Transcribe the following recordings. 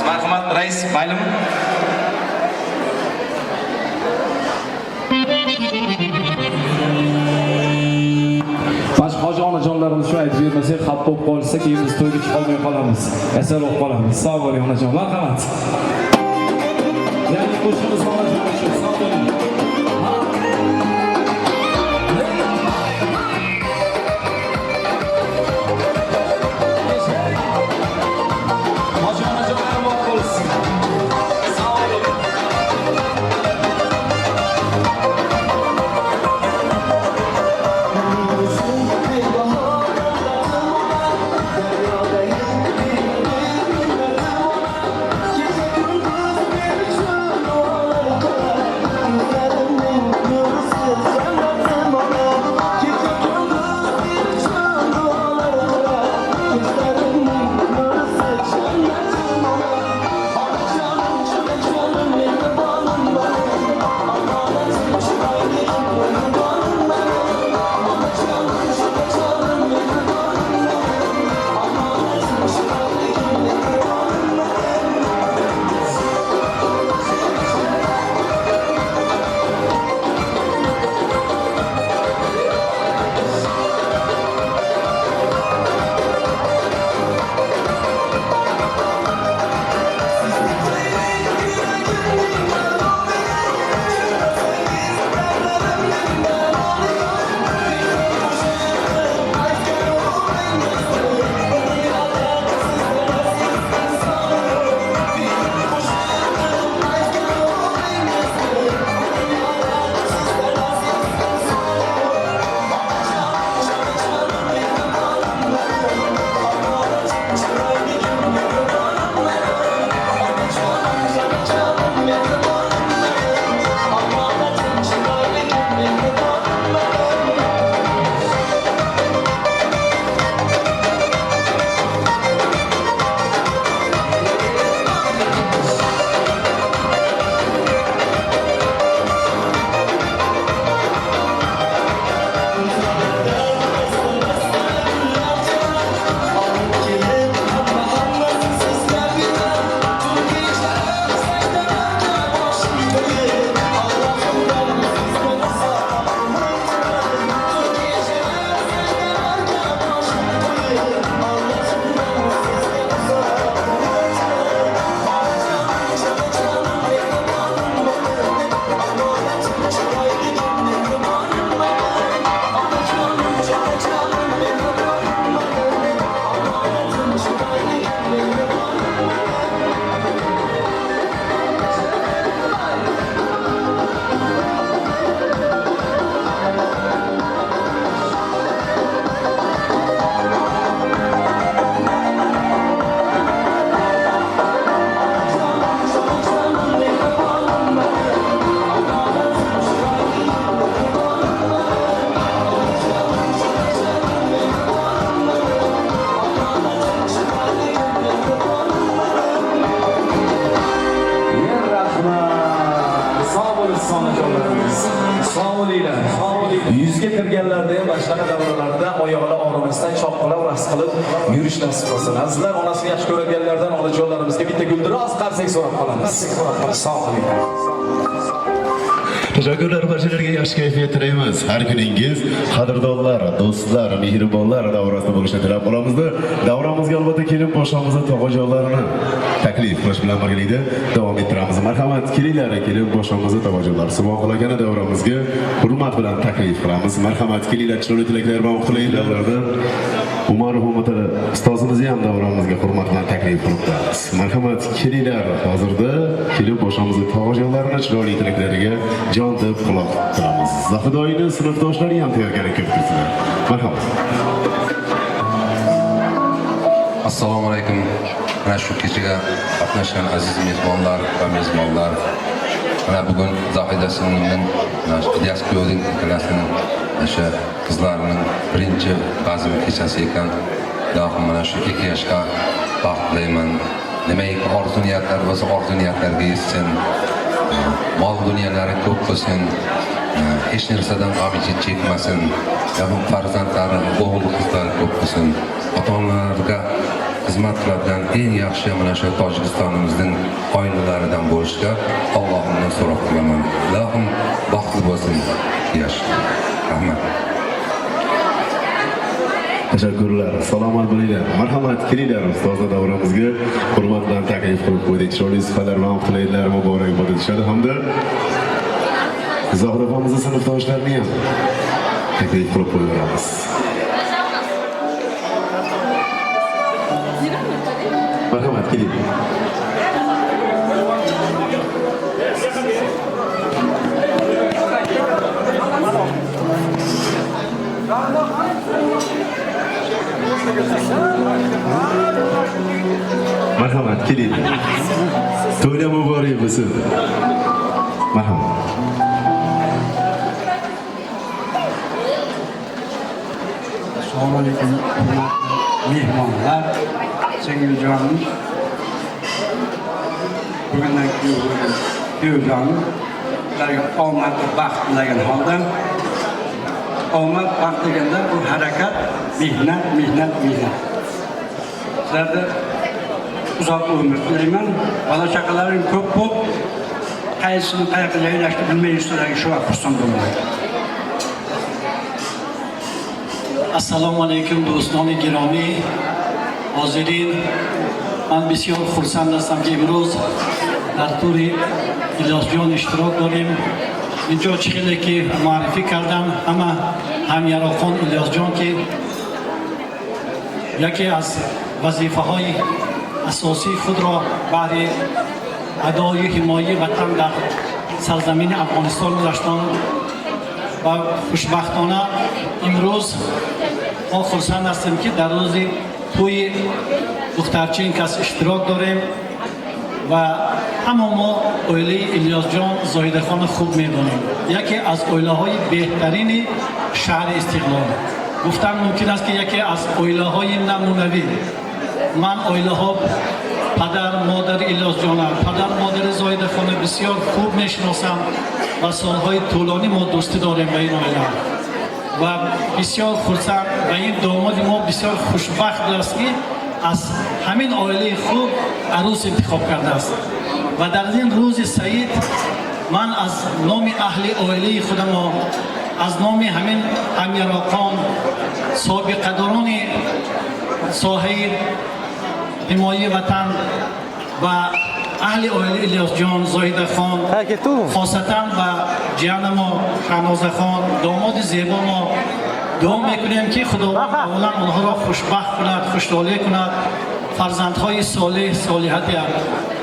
Marhamat, rais, maylimi? Hoji onajonlarimiz shu aytib bermasak, xafa bo'lib qolsa, keyin biz to'yga chiqolmay qolamiz. Kasal bo'lib qolamiz. Sog' bo'ling onajon, marhamat. Ya'ni qo'shimiz onajon uchun sog' bo'ling. Yuzga kirganlarda ham boshqa davralarda oyoqlar og'rimasdan choqqilab raqs qilib yurish nasib qilsin. Azizlar, onasini yaxshi ko'rganlardan onajonlarimizga bitta guldiroz qarsak so'rab qolamiz. Sog' bo'ling. Teşekkürler barchalarga yaxshi kayfiyat tilaymiz. Har kuningiz qadrdonlar, do'stlar, mehribonlar davrasida bo'lishini tilab qolamiz. Davramizga albatta kelib boshamizni tog'ajonlarini taklif qilish bilan birgalikda davom ettiramiz. Marhamat, kelinglar, kelib boshamizni tog'ajonlar Subhon qilgan davramizga hurmat bilan taklif qilamiz. Marhamat, kelinglar, chiroyli tilaklar bilan qulaylik davlarda Umar Hurmatli ustozimizni ham davramizga hurmat bilan taklif qilibdi. Marhamat, kelinglar, hozirda kelib boshamizni tog'ajonlarini chiroyli tilaklariga jon deb quloq tutamiz. Zafidoyni sinfdoshlari ham tayyorgarlik ko'rib turibdilar. Marhamat. Assalomu alaykum. Mana shu kechaga qatnashgan aziz mehmonlar va mezbonlar. Mana bugun Zohida singlingning Ilyas kuyovning ikkalasining o'sha qizlarining birinchi bazm kechasi ekan. Ilohim mana shu 2 yoshga baxt tilayman. Nimaiki orzu niyatlar bo'lsa orzu niyatlarga yetsin. Mol dunyolari ko'p bo'lsin. Hech narsadan g'amjid chekmasin. Yaqin farzandlari, o'g'il qizlar ko'p bo'lsin. Ota-onalarga xizmat qiladigan eng yaxshi mana shu Tojikistonimizning oilalaridan bo'lishga Allohimdan so'roq qilaman. Ilohim baxtli bo'lsin. Yaxshi. Rahmat. Teşekkürler. Salomat bo'linglar. Marhamat, kelinglar ustozlar davramizga hurmat bilan taklif qilib qo'ydik. Chiroyli sifatlar bilan qulaylar muborakbod etishadi hamda Zohir opamizning sinfdoshlarini ham taklif qilib qo'yamiz. Marhamat, keling. Marhamat, keling. To'ylar muborak bo'lsin. Marhamat. Assalomu alaykum, mehmonlar, singiljonim. Bugundan kuyovjonim, ularga omad va baxt tilagan holda, omad baxt deganda bu harakat, mehnat. Sizlarda uzoq umr tilayman, bola chaqalaring ko'p bo'lib, qaysini qayoqqa joylashni bilmay yursalar shu vaqt xursand bo'laman. Assalomu alaykum do'stoni giromiy, hozirin. من بسیار خرسند هستم که امروز در تور الیاسجان اشتراک داریم. اینجا چخیلی که معرفی کردم هم یراقان الیاسجان که یکی از وظیفه های اساسی خود را برای ادای حمایت وطن در سرزمین افغانستان گذاشتند و خوشبختانه امروز ما خرسند هستیم که در روز توی دخترچه این کس اشتراک داریم و همه ما اویله الیاس جان زاهده خان خوب میدونیم. یکی از اویله های بهترین شهر استقلال. گفتن ممکن است که یکی از اویله های نمونوی. من اویله ها پدر مادر الیاس جان، پدر مادر زاهده خان بسیار خوب میشناسم و سالهای طولانی ما دوستی داریم به این اویله و بسیار خرسند و این داماد ما بسیار خوشبخت است که از همین عائله خوب عروس انتخاب کرده است و در این روز سعید من از نام اهل عائله خودم و از نام همین امیراقان سابقداران ساحه حمایت وطن و اهل عائله الیاس جان زاهده خان خاصتا و جیان ما شهنازه خان داماد زیبا ما دعا میکنیم که خداوند اولا آنها را خوشبخت کند، خوشحالی کند، فرزندهای صالح صالحت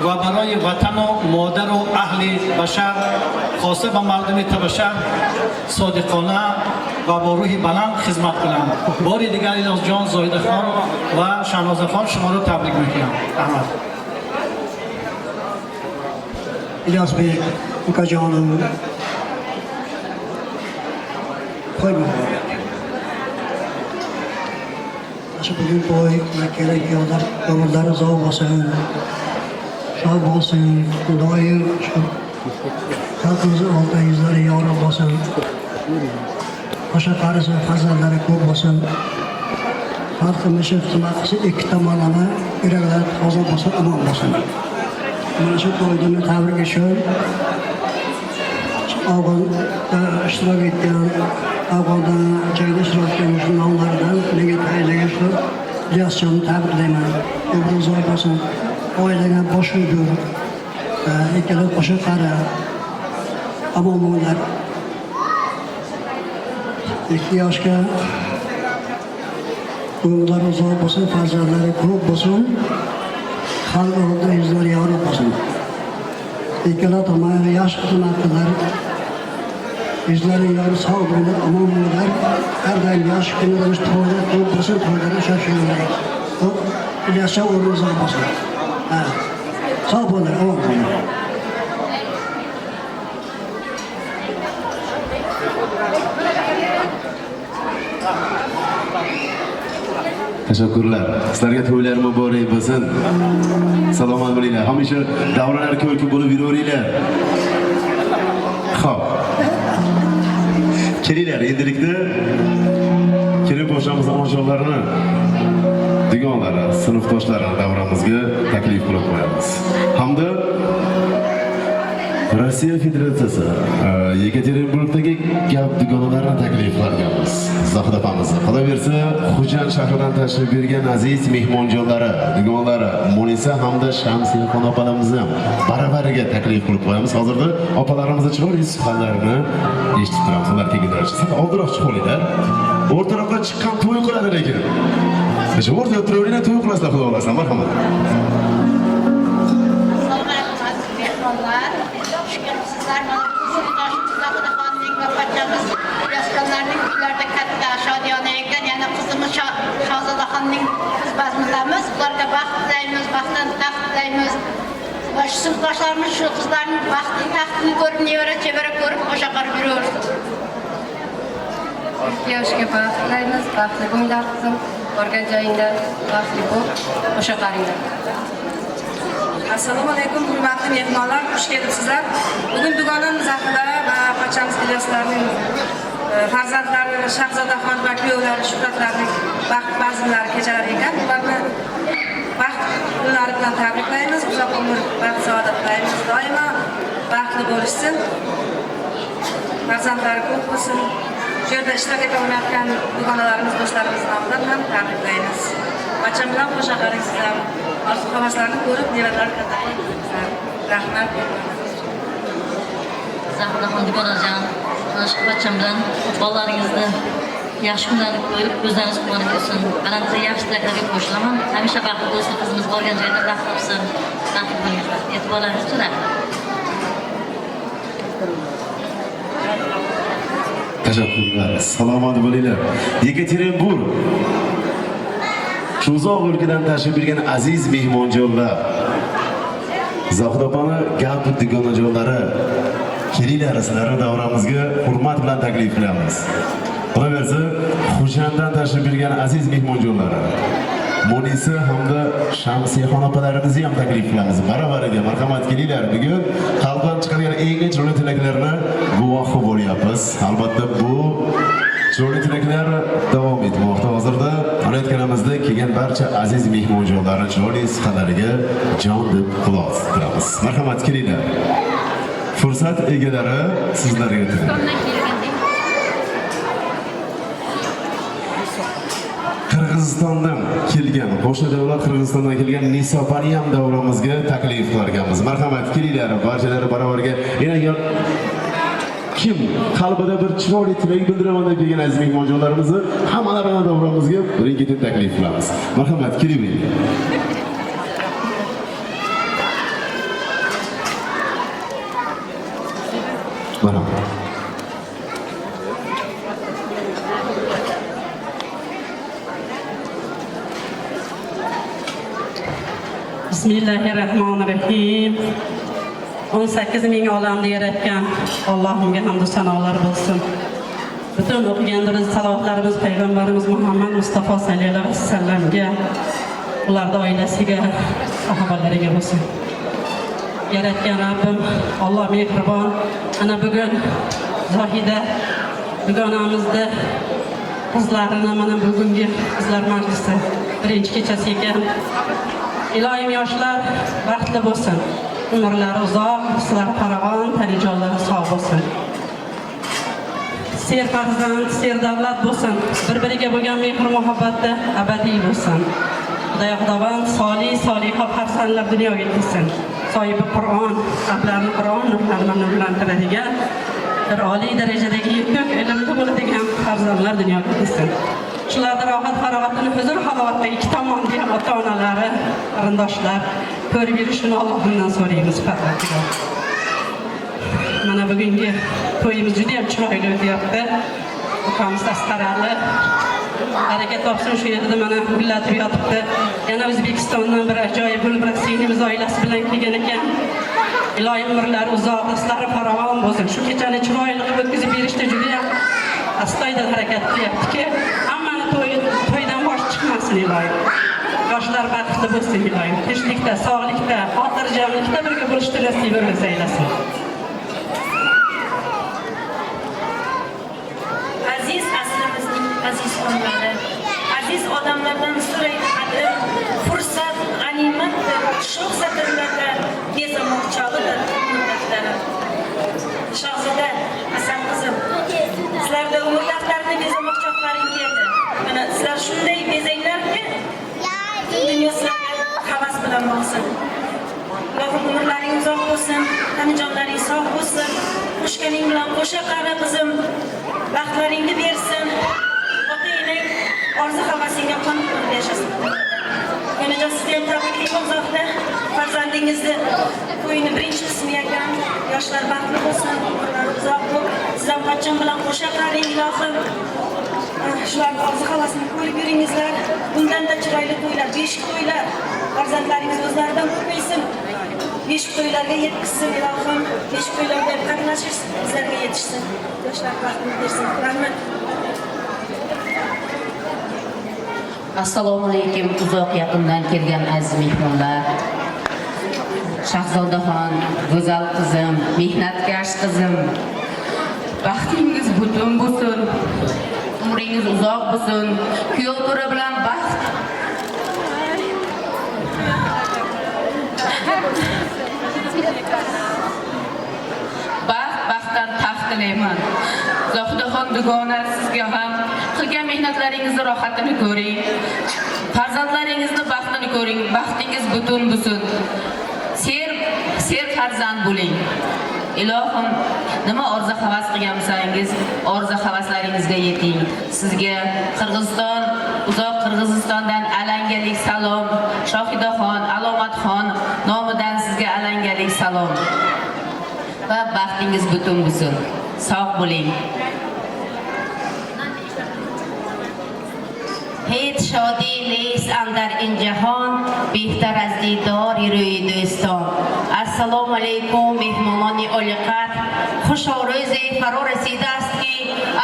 و برای وطن و مادر و اهل بشر خاصه به مردم بشر صادقانه و با روح بلند خدمت کنند. بار دیگر الیاس جان زاهده خان و شهنازه خان شما را تبریک میکنم. رحمت. الیاس بی اکا جانم خوی مبارک. Bugün to'y va kerak yo'llar umrlari uzoq bo'lsin, shod bo'lsin, doim shu xalqimizni oldida yuzlari yorug' bo'lsin, o'sha qarisi farzandlari ko'p bo'lsin, xalqimiz xizmat qilsa ikki tomonlama yuraklari toza bo'lsin, omon bo'lsin. Mana shu to'yni tabrik uchun Afg'onda ishtirok etgan Afg'onda joyda ishtirok etgan musulmonlardan menga tayinlagan shu Ilyos jonni tabriklayman. Umri uzoq bo'lsin, oilaga bosh uyg'ur, ikkala qo'shiq qari, omon bo'linglar. 2 yoshga umrlari uzoq bo'lsin, farzandlari ko'p bo'lsin, xalq oldida yuzlari yorug' bo'lsin. Ikkala tomon yaxshi xizmat qildilar. Yuzlari yorug' sog' bo'lib, omon bo'linglar. Har doim yaxshi kunlarimiz to'yda ko'p bo'lsin, to'ylarni shoshilinglar. Ilyoscha o'rningiz uzoq bo'lsin. Sog' bo'linglar, omon bo'linglar. Teşekkürler. Sizlarga to'ylar muborak bo'lsin. Salomat bo'linglar. Hamisha davralar ko'rki bo'lib yuraveringlar. Xo'p. Kelinglar, endilikda kelin boshamiz omonjollarini dugonlari, sinfdoshlari davramizga taklif qilib qo'yamiz. Hamda Rossiya Federatsiyasi Yekaterinburgdagi gap dugonalarini taklif qilganmiz. Zohid opamizni. Qolaversa, Xo'jand shahridan tashrif bergan aziz mehmonjonlari, dugonlari Munisa hamda Shamsiya xon opamizni ham baravariga taklif qilib qo'yamiz. Hozirda opalarimizni chiroyli suhbatlarini eshitib turamiz. Ular kelganlar. Siz oldinroq chiqib olinglar. O'rtaroqqa chiqqan to'y qiladi lekin. O'sha o'rtada turaveringlar, to'y qilasizlar, xudo xolasa. Marhamat. Yoshlarning uylarida katta shodiyona ekan, yana qizimiz Shahzodaxonning qiz bazmidamiz. Ularga baxt tilaymiz, baxtdan taxt tilaymiz. Va shu sinfdoshlarimiz shu qizlarning baxtli taxtini ko'rib, nevara-chevara ko'rib o'sha qarab yuraversin. Yoshga baxt tilaymiz, baxtli bo'linglar qizim. Borgan joyingda baxtli bo'l, o'sha qaringlar. Assalomu alaykum, hurmatli mehmonlar, xush kelibsizlar. Bugun dugonamiz haqida va pochamiz Ilyoslarning farzandlari Shahzodaxon va kuyovlari Shuhratlarning baxt bazmlari kechalari ekan. Ularni baxt kunlari bilan tabriklaymiz. Uzoq umr, baxt, saodat tilaymiz. Doimo baxtli bo'lishsin. Farzandlari ko'p bo'lsin. Shu yerda ishtirok etayotgan dugonalarimiz, do'stlarimiz nomidan ham tabriklaymiz. Bacham bilan qo'sha qaringizlar. Orzu-havaslarni ko'rib, nevaralar katta qilingizlar. Rahmat. Zohidaxon dugonajon, shu bacham bilan bolalaringizni yaxshi kunlarni ko'rib, ko'zlaringiz quvonib bo'lsin. Balandga yaxshi tilaklarga qo'shilaman. Hamisha baxtli bo'lsin, qizimiz borgan joyda baxt topsin. Baxtli bo'linglar. E'tiborlaringiz uchun rahmat. Tashakkurlar. Salomat bo'linglar. Yekaterinburg shu uzoq o'lkadan tashrif buyurgan aziz mehmonjonlar, Zohid opani gap dugonajonlari, kelinglar sizlarni davramizga hurmat bilan taklif qilamiz. Qolaversa, Xo'janddan tashrif buyurgan aziz mehmonjonlari, Munisa hamda Shamsiya xon opalarimizni ham taklif qilamiz. Baravariga marhamat kelinglar. Bugun qalbdan chiqargan eng chiroyli tilaklarni guvohi bo'lyapmiz. Albatta bu chiroyli tilaklar davom etmoqda. Hozirda olayotganimizdek kelgan barcha aziz mehmonjonlarning chiroyli sifatlariga jon deb quloq tutamiz. Marhamat kelinglar. Fursat egalari sizlarga tilayman. Qirg'izistondan kelgan, qo'shni davlat Qirg'izistondan kelgan Nisa opani ham davramizga taklif qilarkanmiz. Marhamat kelinglar, barchalari baravariga. Yana kim qalbida bir chiroyli tilak bildiraman deb kelgan aziz mehmonjonlarimizni hammalarini davramizga birin-ketin taklif qilamiz. Marhamat keling. Marhamat. Bismillahirrahmanirrahim. 18 ming olamni yaratgan Allohimga hamd va sanolar bo'lsin. Butun o'qigan durust salohlarimiz payg'ambarimiz Muhammad Mustafa sallallohu alayhi vasallamga, ularning oilasiga, sahobalariga bo'lsin. Yaratgan Rabbim Alloh mehribon. Ana bugun Zohida dugonamizda qizlarini mana bugungi qizlar majlisi birinchi kechasi ekan. Ilohim yoshlar baxtli bo'lsin. Umrlari uzoq, sizlar farovon, tanijonlari sog' bo'lsin. Ser farzand, ser davlat bo'lsin. Bir-biriga bo'lgan mehr muhabbatda abadiy bo'lsin. Xudoyo xudovand solih farzandlar dunyoga kelsin. Sohibi Qur'on, qalblarini Qur'on nurlaridan nurlantiradigan, bir oliy darajadagi yutuq ilmda bo'ladigan farzandlar dunyoga kelsin. Shularda rohat farogatini huzur halovatda ikki tomonda ham ota-onalari, qarindoshlar ko'rib yurishini Allohdan so'raymiz farzandlar. Mana bugungi to'yimiz juda ham chiroyli o'tyapti. Ukamiz Asqarali harakat topsin, shu yerda mana gullatib yotibdi. Yana O'zbekistondan bir ajoyib gulbira singlimiz oilasi bilan kelgan ekan. Ilohim umrlari uzoq, do'stlari farovon bo'lsin. Shu kechani chiroyli qilib o'tkazib berishda juda ham astoydil harakat qilyaptiki, hammani to'ydan bosh chiqmasin ilohim. Yoshlar baxtli bo'lsin ilohim. Tinchlikda, sog'likda, xotirjamlikda birga bo'lishni nasib aylasin. Aziz asrimizning aziz onalari, aziz odamlardan so'rang, qadr, fursat, g'animatdir. Shu satrlarda bezamoq chog'idir muddatlarim. Shahzoda Hasan qizim, sizlarda umr daftarini bezamoq chog'laring keldi. Mana sizlar shunday bezanglarki, dunyo sizlarga havas bilan boqsin. Allohim umrlaring uzoq bo'lsin, tanajonlaring sog' bo'lsin. Qo'shganing bilan qo'sha qara qizim, baxtlaringni bersin. Ota-enang orzu havasingga qonib yashasin. Onajon sizga ham tabriklayman uzoqda. Farzandingizni to'yini birinchi qismi ekan. Yoshlar baxtli bo'lsin, umrlari uzoq bo'lsin. Siz ham qachon bilan qo'sha qaring ilohim. Shularni orzu havasini ko'rib yuringizlar. Bundan-da chiroyli to'ylar, beshik to'ylar. Farzandlaringiz o'zlaridan ko'paysin. Beshik to'ylarga yetkazsin ilohim. Beshik to'ylarda qatnashish bizlarga yetishsin. Yoshlar baxtini bersin. Rahmat. Assalomu alaykum uzoq yaqindan kelgan aziz mehmonlar. Shahzodaxon, go'zal qizim, mehnatkash qizim. Baxtingiz butun bo'lsin. Umringiz uzoq bo'lsin. Kuyov to'ra bilan baxt. Baxtdan taxt tilayman. Zohidaxon dugona sizga ham qilgan mehnatlaringizni rohatini ko'ring. Farzandlaringizni baxtini ko'ring. Baxtingiz butun bo'lsin. Ser farzand bo'ling. Ilohim, nima orzu havas qilgansangiz, orzu havaslaringizga yeting. Sizga Qirg'iziston, uzoq Qirg'izistondan alangalik salom. Shohidaxon, Alomatxon nomidan sizga alangalik salom. Va baxtingiz butun bo'lsin. Sog' bo'ling. هیچ شادی نیست اندر این جهان بهتر از دیدار روی دوستان. السلام علیکم مهمانان عالی قدر، خوش آرزوی فرا رسیده است که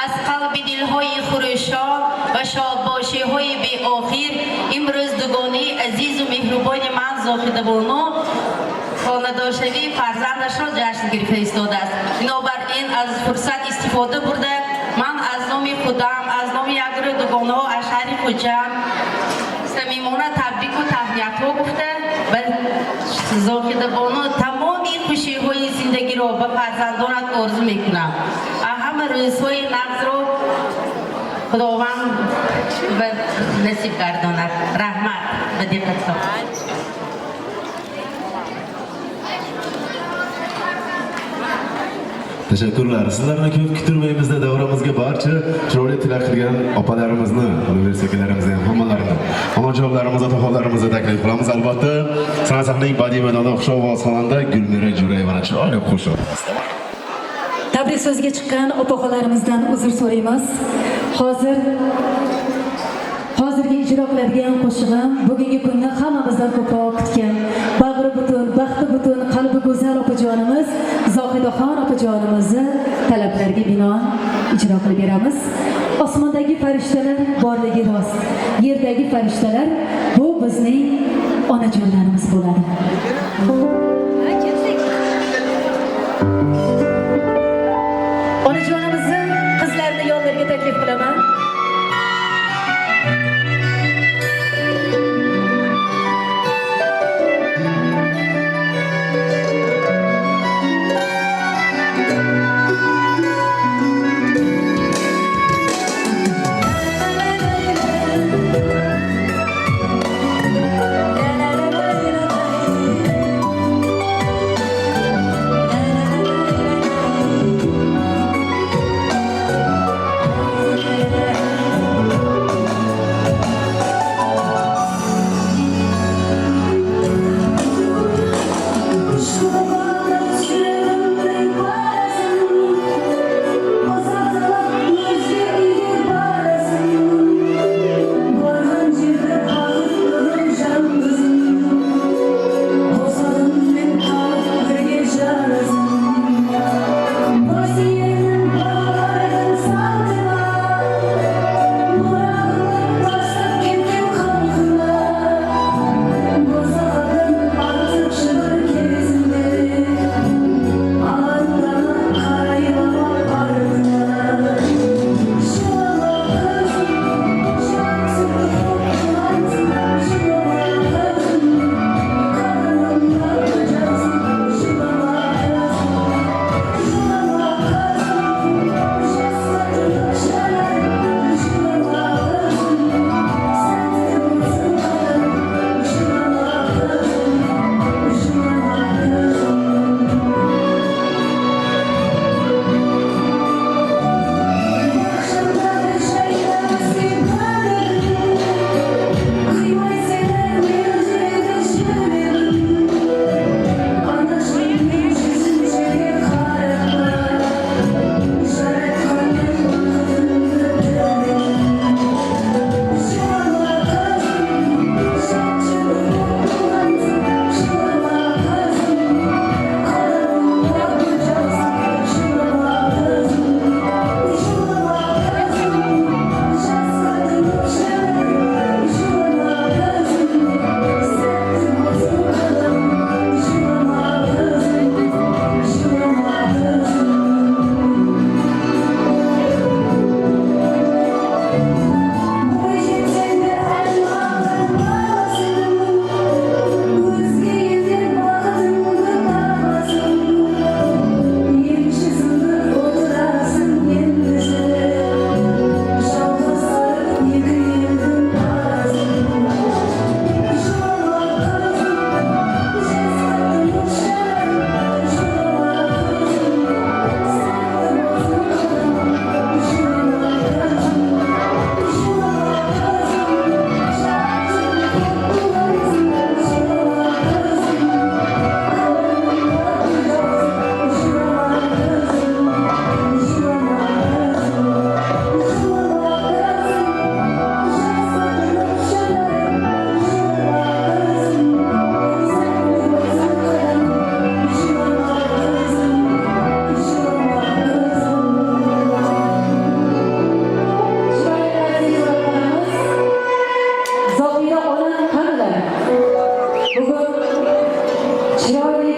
از قلب دلهای خروشان و شادباشی های بی آخر امروز دوگانه عزیز و مهربان من زاهده بانو خانه‌دارشوی فرزندش را جشن گرفته ایستاده است. بنابراین از فرصت استفاده برده من از نام خودم، از نام یکدر دوگانه ها از شهر خوجند صمیمانه تبریک و تهنیت ها گفته و زاهده بانو تمام این خوشی های زندگی را به فرزندانت آرزو میکنم. همه روزهای نقض را خداوند و نصیب گرداند. رحمت و دقت. Teşekkürler. Sizlerden köp kütürmeyimizde davramızga barcha chiroyli tilak qilgan opalarimizni, universitetlarimizni, hammalarni, onajonlarimiz, otaxonlarimizni taklif qilamiz. Albatta, san'at sahnaning badiiy maydonida Xushov xonanda Gulmira Jo'rayevani chiroyli qo'shiq. Tabrik so'zga chiqqan opaxonlarimizdan uzr so'raymiz. Hozirgi ijro qiladigan qo'shig'im bugungi kunni hammamizdan ko'proq kutgan, bag'ri butun, baxti butun, qalbi go'zal opajonimiz Zohidaxon opajonimizni talablariga binoan ijro qilib beramiz. Osmondagi farishtalar borligi rost, yerdagi farishtalar bu bizning onajonlarimiz bo'ladi. Onajonimizni qizlarni yonlariga taklif qilaman.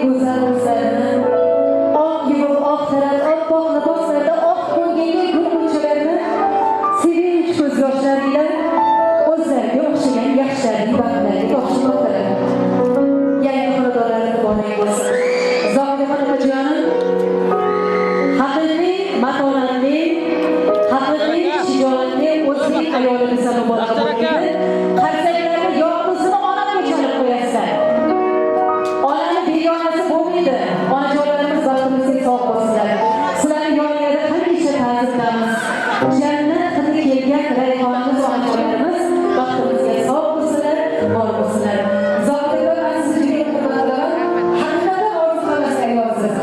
go'zal o'zlarini, oq yuvib, oq tarat, oppoq liboslarda oq ko'ngilli gul gulchalarini sevinch ko'z yoshlar bilan o'zlariga o'xshagan yaxshilarning baxtlariga topshirmoqdalar. Yangi xonadonlarni muborak bo'lsin. Zohidxon opajonim haqiqiy matonatli, haqiqiy shijoatli o'zbek ayolimizdan muborak bo'lsin. Qarsaklarni yolg'izini onam o'chalib qo'yasizlar. Onani begonasi bo'lmaydi. Onajonlarimiz baxtimizga sog' bo'lsinlar. Sizlarning yoninglarda hamisha ta'zimdamiz. Jannat hidi kelgan rayhonamiz onajonlarimiz baxtimizga sog' bo'lsinlar, bor bo'lsinlar. Zohidxon aziz juda hurmatli, haqiqatan orzu qilmasdan ayolsiz.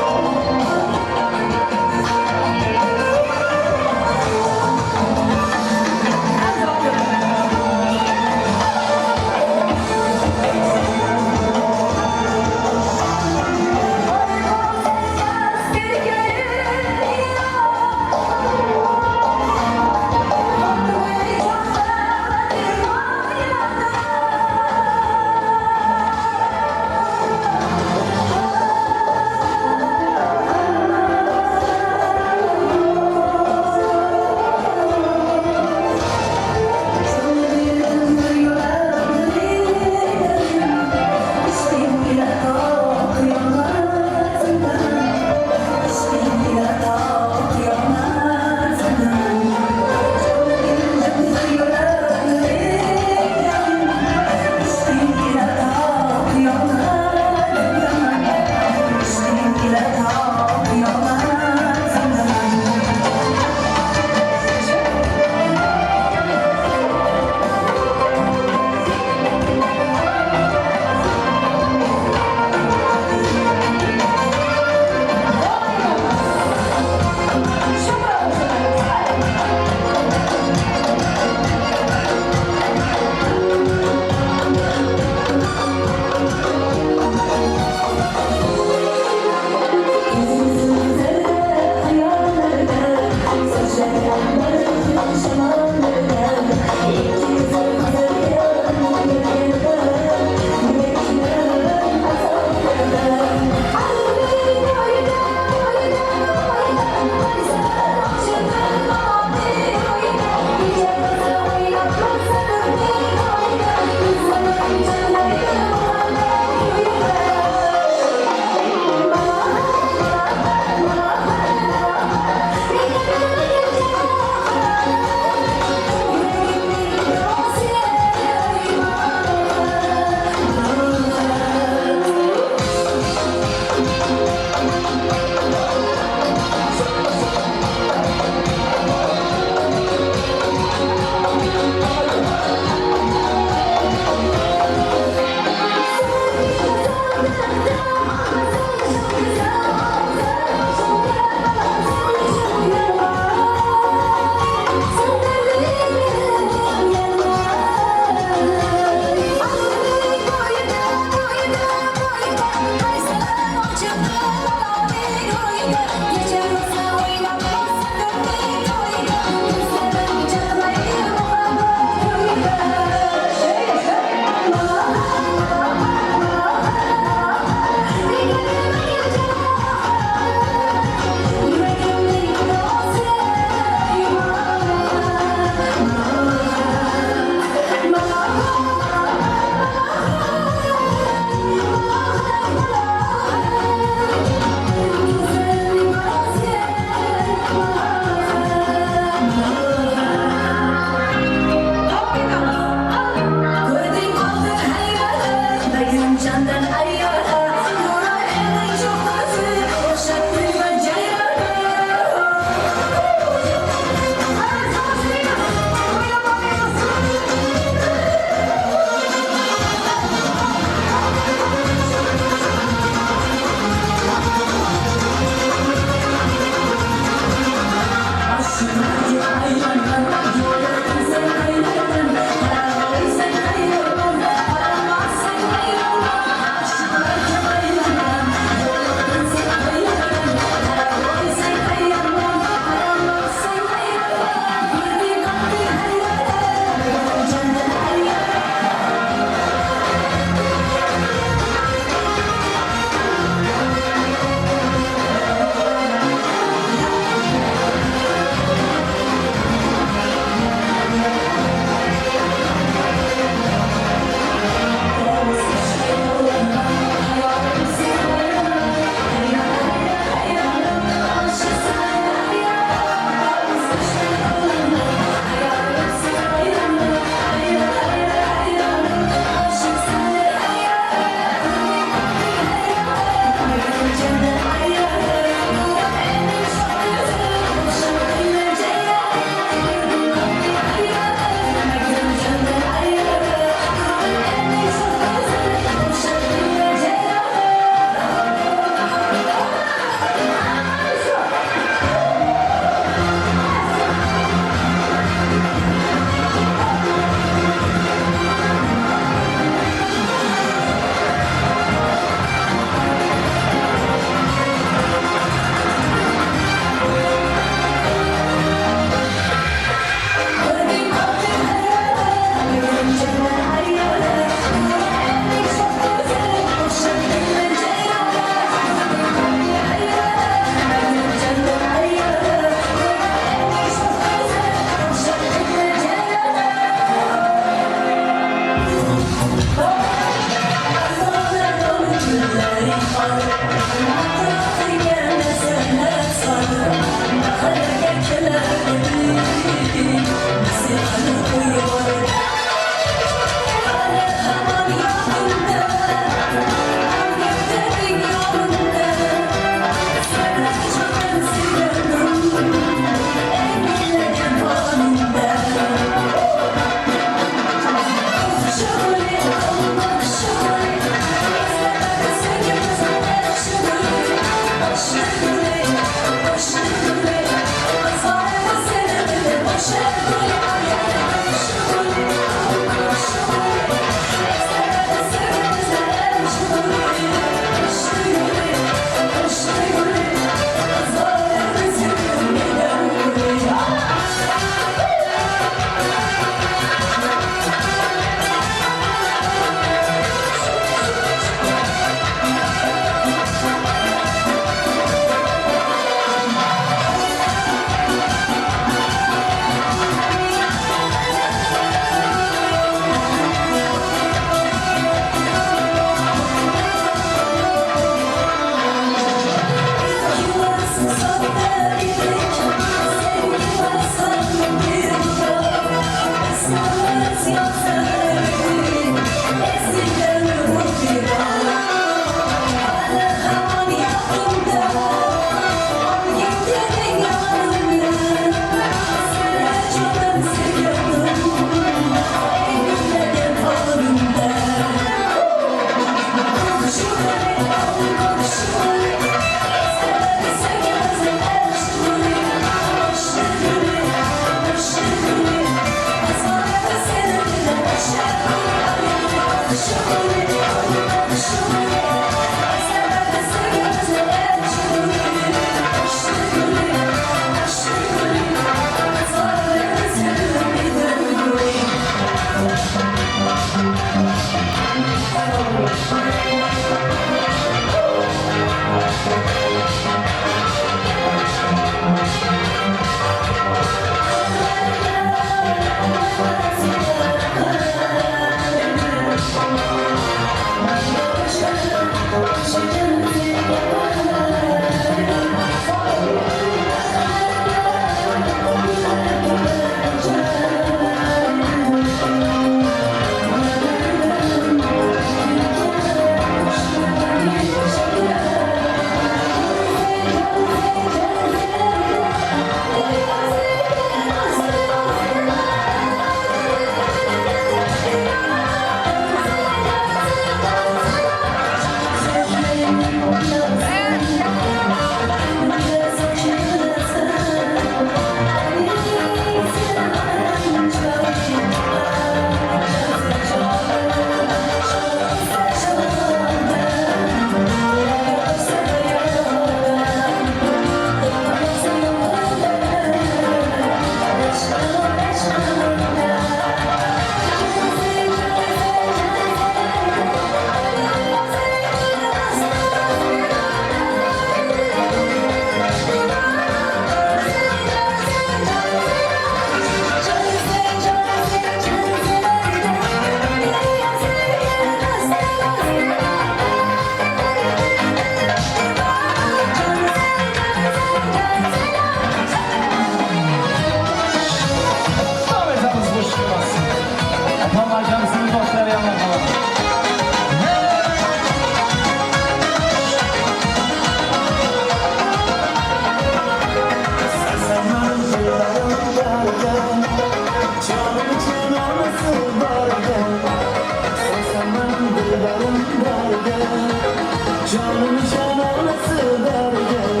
Canım cananası dargın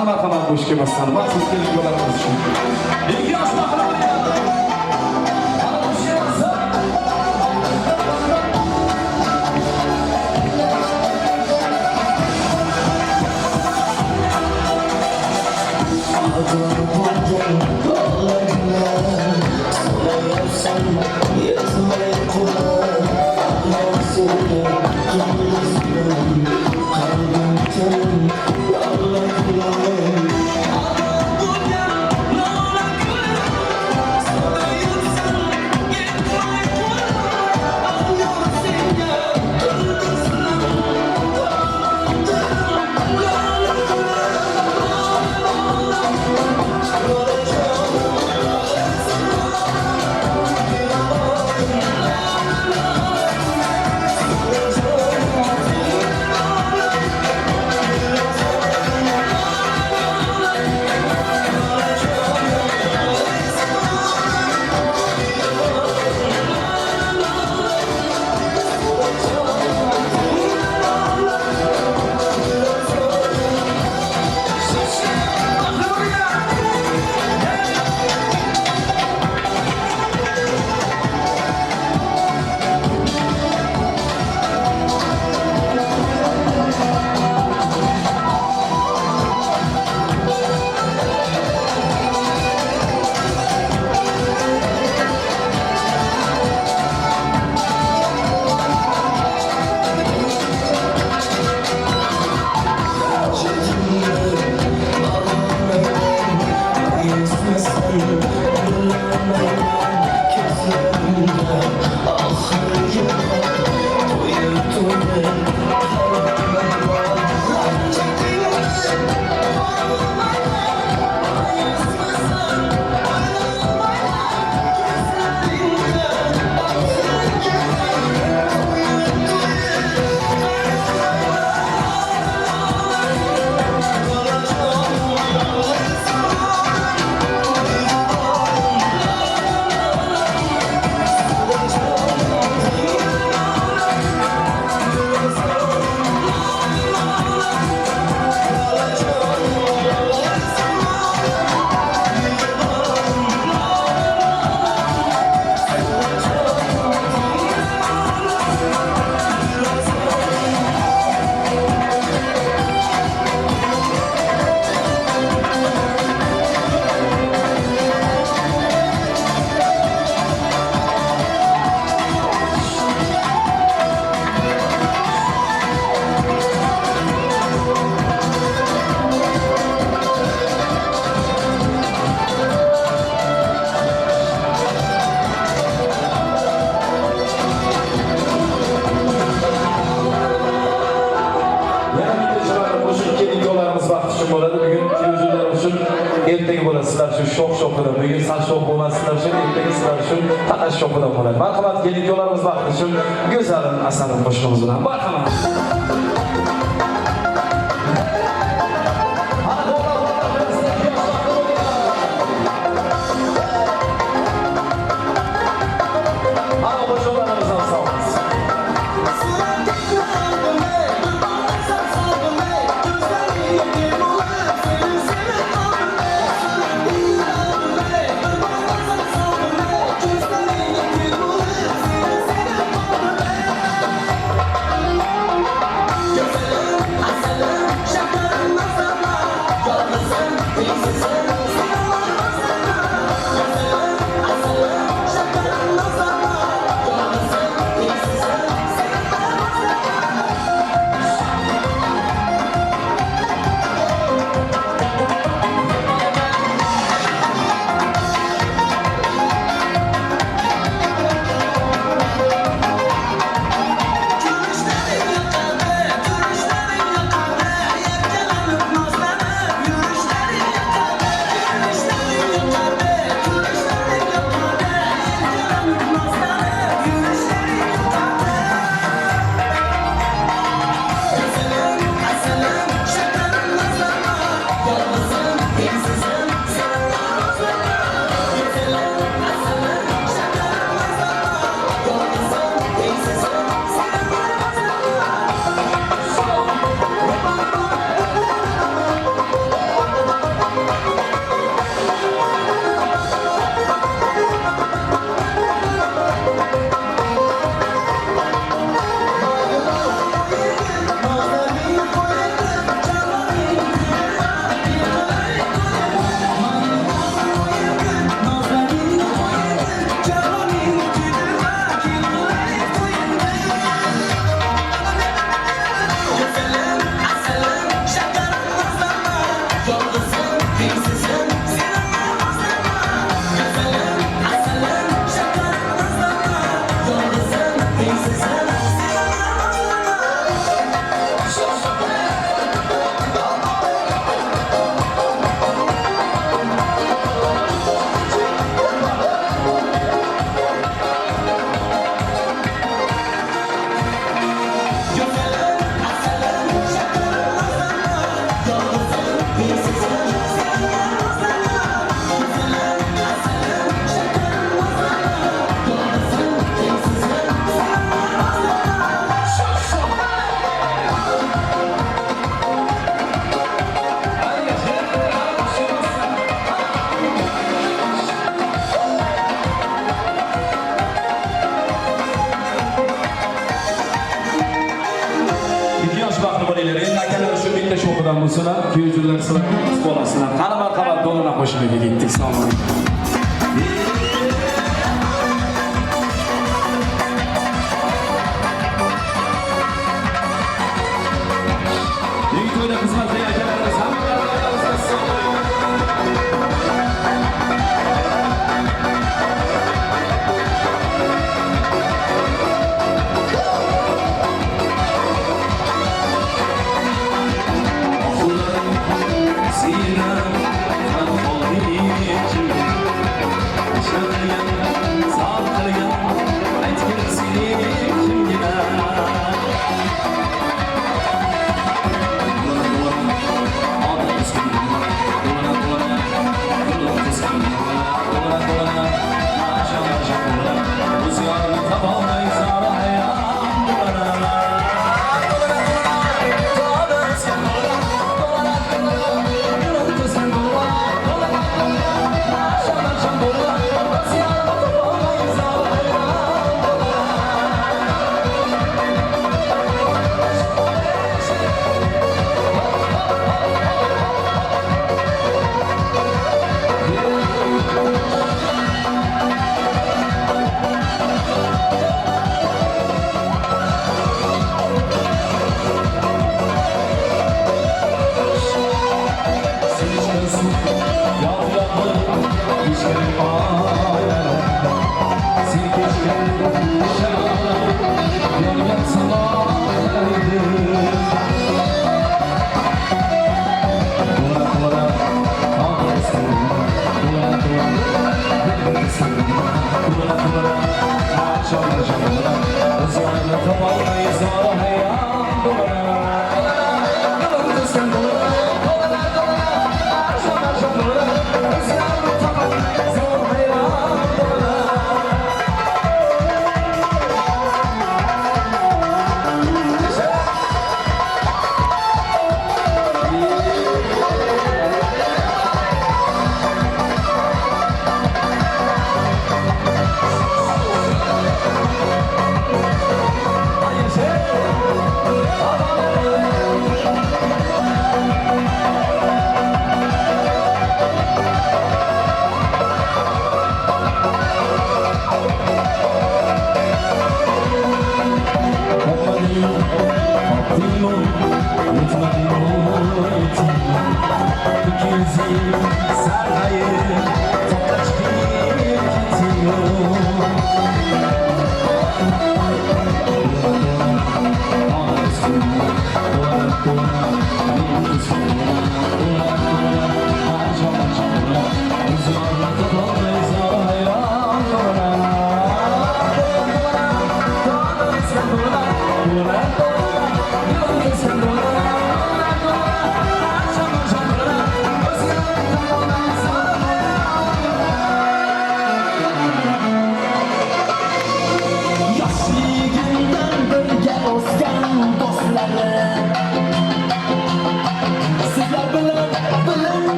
Ana marhamat boş kelmasdan. Maxsus kelgularimiz uchun. İlgi yoshlar ertaga bo'lasizlar shu sho'x-sho'xida. Bugun sal sho'x bo'lmasizlar shu, ertaga sizlar shu tanash sho'xidan bo'ladi. Marhamat, kelin-kuyovlarimiz vaqti uchun go'zal asarim qo'shig'imiz bilan marhamat. olaylar. Endi akalar shu bitta sho'xidan bo'lsinlar, kuyovchilar sizlar bo'lasizlar. Qani marhamat do'lona qo'shiniga ketdik. Assalomu alaykum. To'yda xizmatdagi akalarimiz hammalarimiz assalomu alaykum.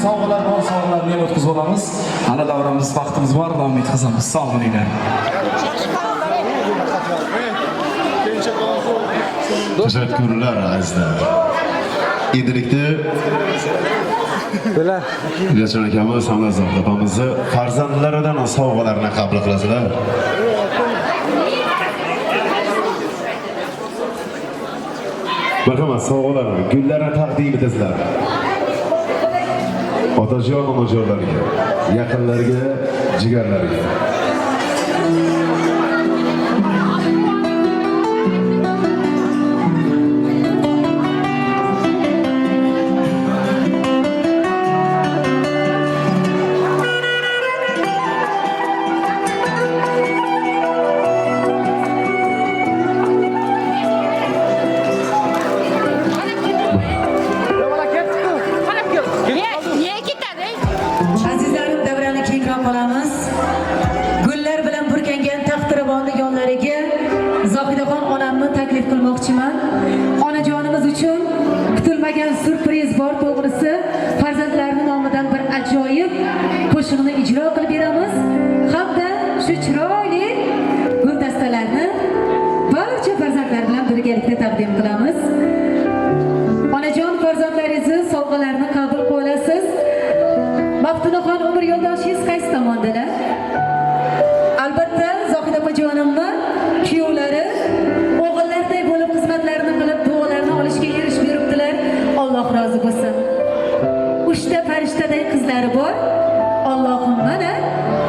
sovg'alar bor, sovg'alarni ham o'tkazib olamiz. Hali davramiz, vaqtimiz bor, davom etkazamiz. Sog' bo'linglar. Teşekkürler azizlar. Endilikda Yaşar akamiz, Samla Zohid opamizni farzandlaridan sovg'alarni qabul qilasizlar. Marhamat, sovg'alarni, gullarni taqdim etasizlar. Otajon, onajonlarga, yaqinlarga, jigarlarga. Azizlarim, davrani kengroq qolamiz. Gullar bilan burkangan taxtiravonni yonlariga Zohidaxon onamni taklif qilmoqchiman. Onajonimiz uchun kutilmagan surpriz bor, to'g'risi farzandlarining nomidan bir ajoyib qo'shiqni ijro qilib beramiz. Hamda shu chiroyli guldastalarni barcha farzandlar bilan birgalikda taqdim qilamiz. Onajon, farzandlaringizni sovg'alarni qabul qilib olasiz. Maftunaxon, umr yo'ldoshingiz qaysi tomondalar? Albatta, Zohid opajonimni kuyovlari o'g'illarday bo'lib xizmatlarini qilib, duolarni olishga erishib yuribdilar. Alloh rozi bo'lsin. 3 ta farishtaday qizlari bor. Allohim mana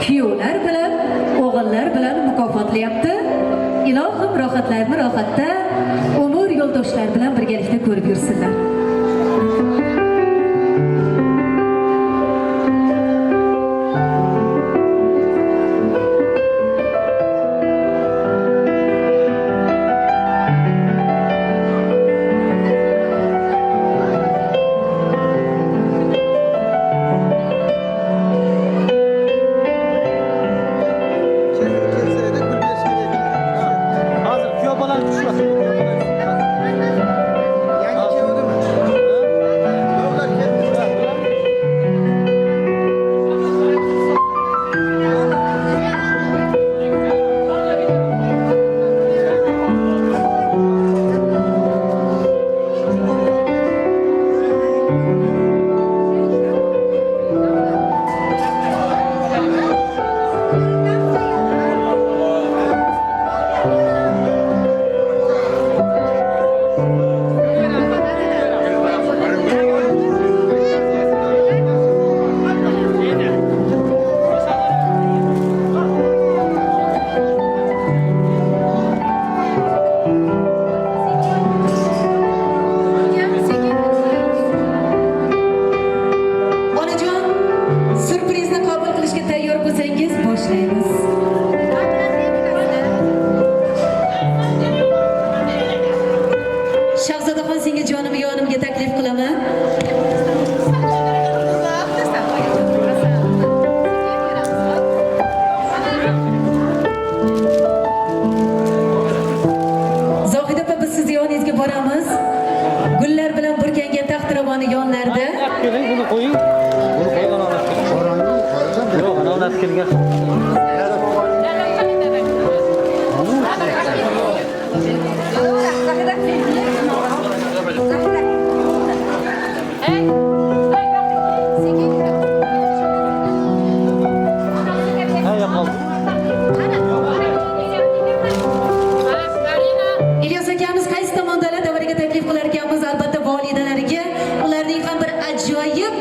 kuyovlar bilan, o'g'illar bilan mukofotlayapti. Ilohim rohatlarni rohatda, umr yo'ldoshlar bilan birgalikda ko'rib yursinlar. İlyos akamiz qaysi tomondalar davriga taklif qilar ekanmiz? Albatta volidalariga ularning ham bir ajoyib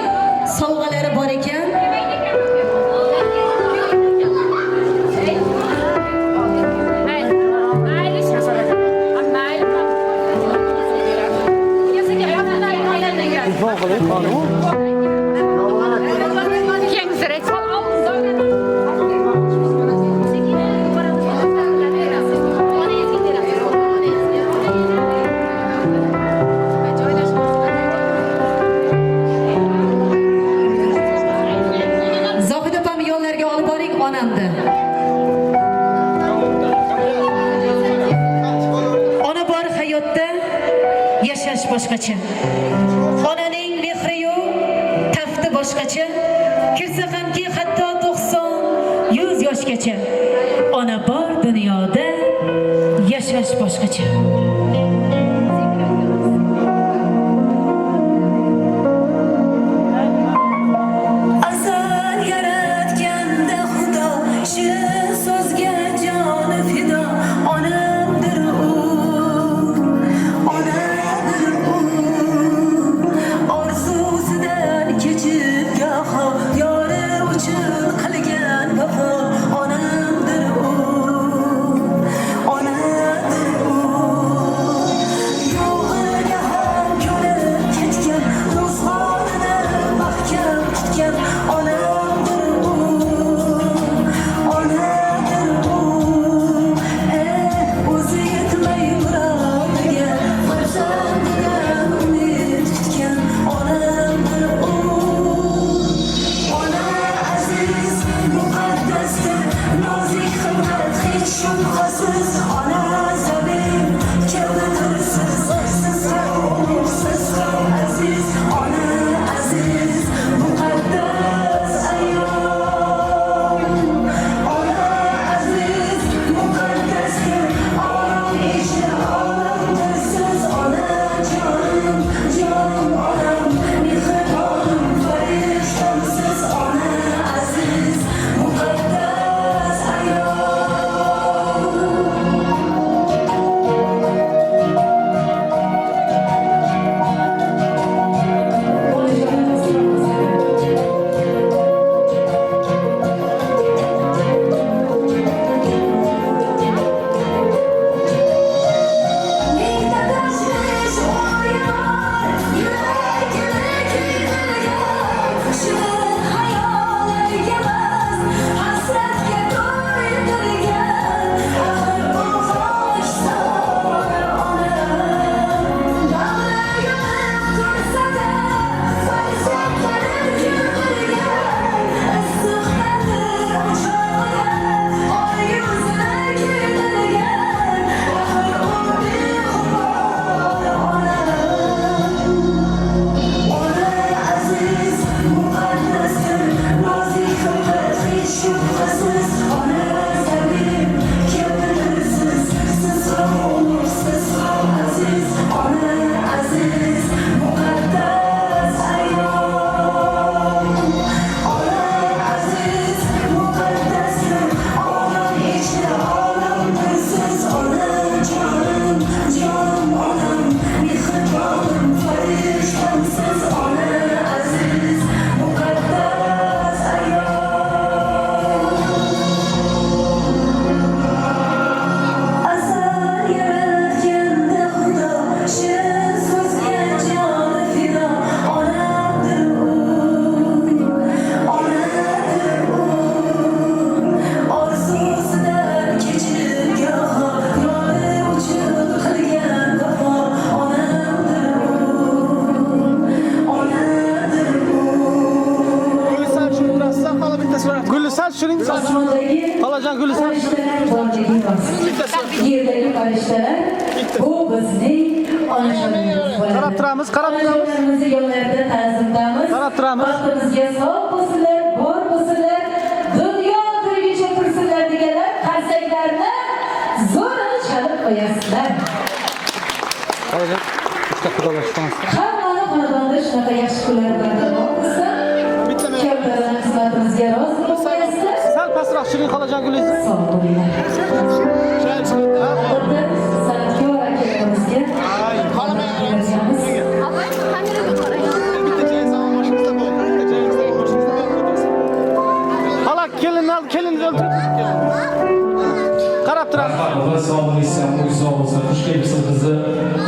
sovg'alari bor ekan. Zohid opam yo'llarga olib boring onamni. Ona bor hayotda yashash boshqacha. Onaning mehri-yu tafti boshqacha kirsa hamki hatto 90-100 yoshgacha ona bor dunyoda yashash boshqacha. Asal yaratganda Xudo shu so'zga joni fido onamdir u onadir u orzusidan kechib goho yori uchun qilgan vafo onamdir u onadir u yo'g'iga ham ko'rib ketgan ro'zg'orini mahkam tutgan onamdir u onadir u o'zi yetmay murodiga farzandidan umid kutgan onamdir u ona aziz muqaddasdir nozik himmat hech shubhasiz ona zabin kavladirsiz siz ham aziz ona aziz muqaddas ayol ona aziz muqaddasdir olam ichra olamdir siz ona jonim jonim onam mehribonim farishtamsiz ona aziz muqaddas ayol Yerdagi farishtalar bu bizning onajonimiz. Qarab turamiz. Onajonimizni yo'llarida ta'zimdamiz. Qarab turamiz. Baxtimizga sog' bo'lsinlar, bor bo'lsinlar, dunyo turgicha tursinlar deganlar qarsaklarni zo'rg'a chalib qo'yasizlar. Hammani xonadonda shunaqa yaxshi kunlar bardavom bo'lsin. Kattalar xizmatimizga rozi bo'lmayapsizlar. Sal pastroq shirin xolajon gulingiz. Sog' bo'linglar. Qarab turamiz. Sog' bo'lsin, sog' bo'lsin. Xush kelibsiz bizni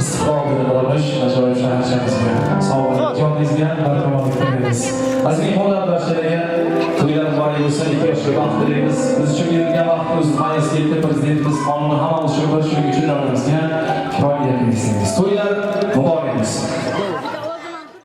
istiqbolga qilamiz. Ajoyib shaharchamizga. Sog' bo'ling. Joningizga barqarorlik tilaymiz. Aziz xonadonlarga to'ylar muborak bo'lsin. 2 yoshga baxt tilaymiz. Biz uchun berilgan vaqtimiz muayyan etdi. Prezidentimiz qonuni hammamiz shuning uchun davlatimizga kifoya berishimiz. To'ylar muborak bo'lsin.